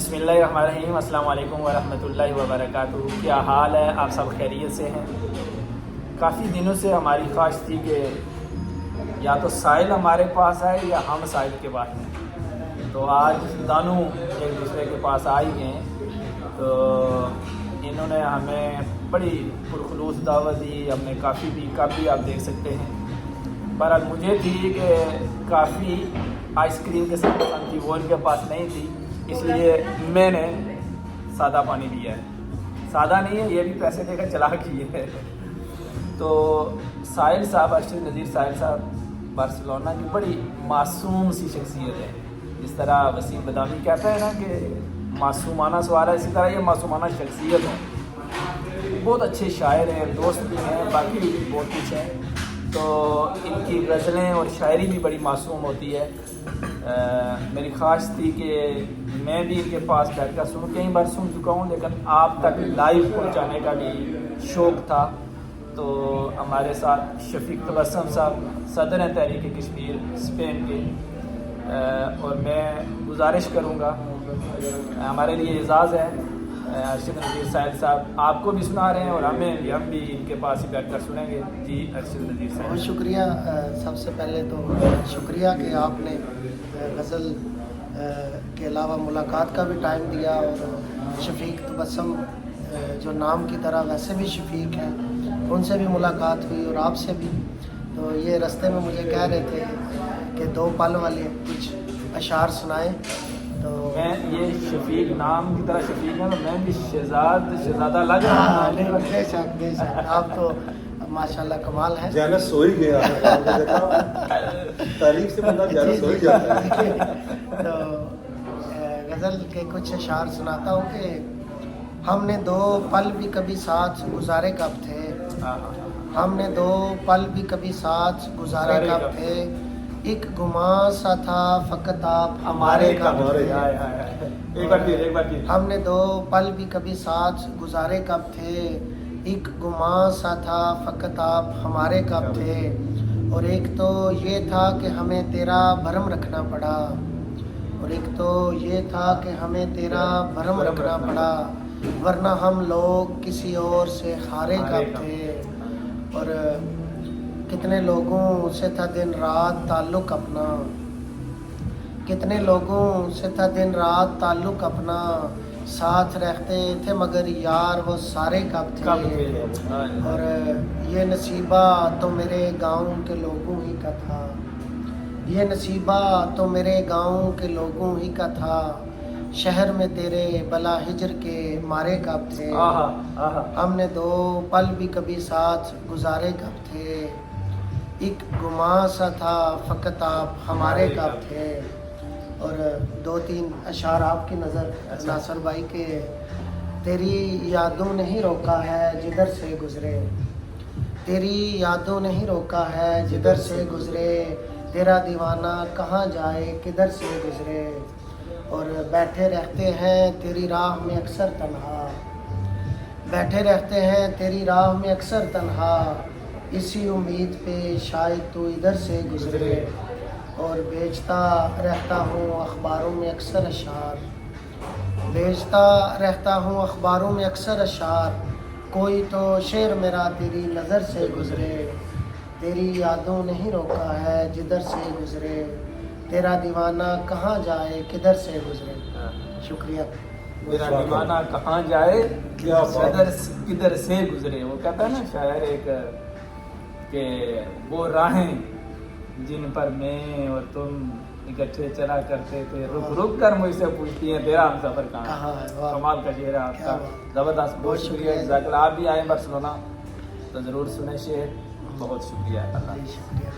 बिस्मिल्लाहिर्रहमानिर्रहीम। अस्सलाम वालेकुम वरहमतुल्लाहि वबरकातुहू। क्या हाल है? आप सब खैरियत से हैं? काफ़ी दिनों से हमारी ख्वाहिश थी कि या तो साहिल हमारे पास आए या हम साहिल के पास हैं। तो आज दोनों एक दूसरे के पास आ ही गए। तो इन्होंने हमें बड़ी पुरखुलूस दावत दी। हमने काफ़ी भी आप देख सकते हैं। बहरहाल मुझे थी कि काफ़ी आइसक्रीम के साथ पसंद थी, वो इनके पास नहीं थी, इसलिए मैंने सादा पानी लिया है। सादा नहीं है, ये भी पैसे देकर चला किए है। तो साहिल साहब, अरशद नज़ीर साहिल साहब बार्सिलोना की बड़ी मासूम सी शख्सियत है। जिस तरह वसीम बदामी कहता है ना कि मासूमाना सवाल है, इसी तरह ये मासूमाना शख्सियत है। बहुत अच्छे शायर हैं, दोस्त भी हैं, बाकी भी बहुत कुछ है। तो इनकी गज़लें और शायरी भी बड़ी मासूम होती है। मेरी ख्वाहिश थी कि मैं भी इनके पास बैठकर सुनूं। कई बार सुन चुका हूँ, लेकिन आप तक लाइव पहुँचाने का भी शौक़ था। तो हमारे साथ शफीक तबस्सुम साहब, सदर हैं तहरीक कश्मीर स्पेन के। और मैं गुजारिश करूँगा, हमारे लिए एजाज़ है, अरशद नज़ीर साहिल साहब आपको भी सुना रहे हैं और हम भी इनके पास ही बैठकर सुनेंगे। जी अरशद नज़ीर साहिल। बहुत शुक्रिया। सबसे पहले तो शुक्रिया कि आपने गज़ल के अलावा मुलाकात का भी टाइम दिया। और शफीक तबस्सुम जो नाम की तरह वैसे भी शफीक हैं, उनसे भी मुलाकात हुई और आपसे भी। तो ये रास्ते में मुझे कह रहे थे कि दो पल वाले कुछ अशार सुनाएं। तो मैं ये शफीक नाम की तरह शफीक है, तो मैं भी शहजादा लग रहा हूँ। बेशक आप तो माशाल्लाह कमाल है। जेलस सो ही गया तारीफ से बंदा जेलस हो ही जाता है। तो गज़ल के कुछ अशार सुनाता हूँ कि हमने दो पल भी कभी साथ गुजारे कब थे, हमने दो पल भी कभी साथ गुजारे कब थे, एक गुमा सा था फकत आप हमारे कब थे। एक बार फिर हमने दो पल भी कभी साथ गुजारे कब थे, एक गुमा सा था फकत आप हमारे कब थे। और एक तो ये था कि हमें तेरा भरम रखना पड़ा, और एक तो ये था कि हमें तेरा भरम रखना पड़ा, वरना हम लोग किसी और से हारे कब थे। और कितने लोगों से था दिन रात ताल्लुक़ अपना, कितने लोगों से था दिन रात ताल्लुक़ अपना, साथ रहते थे मगर यार वो सारे कब थे। और ये नसीबा तो मेरे गांव के लोगों ही का था, ये नसीबा तो मेरे गांव के लोगों ही का था, शहर में तेरे बला हिजर के मारे कब थे। हमने दो पल भी कभी साथ गुजारे कब थे, एक गुमा सा था फकत आप हमारे कब थे। और दो तीन अशार आपकी नज़र नासर भाई के। तेरी यादों ने ही रोका है जिधर से गुजरे, तेरी यादों ने ही रोका है जिधर से गुजरे, तेरा दीवाना कहाँ जाए किधर से गुजरे। और बैठे रहते हैं तेरी राह में अक्सर तन्हा, बैठे रहते हैं तेरी राह में अक्सर तन्हा, इसी उम्मीद पे शायद तू इधर से गुजरे। और बेचता रहता हूँ अखबारों में अक्सर अशार, बेचता रहता हूँ अखबारों में अक्सर अशार, कोई तो शेर मेरा तेरी नज़र से गुजरे, तेरी यादों ने ही रोका है जिधर से गुजरे, तेरा दीवाना कहाँ जाए किधर से गुजरे। शुक्रिया। मेरा दीवाना कहाँ जाए किधर से गुजरे। वो कहता है ना शायर एक कि वो राहें जिन पर मैं और तुम इकट्ठे चला करते थे, रुक रुक कर मुझसे पूछती हैं तेरा हम सफ़र कहाँ है। कमाल का शेर है आपका, ज़बरदस्त। बहुत शुक्रिया। आप भी आए बार्सिलोना तो ज़रूर सुने शेर। बहुत शुक्रिया। शुक्रिया।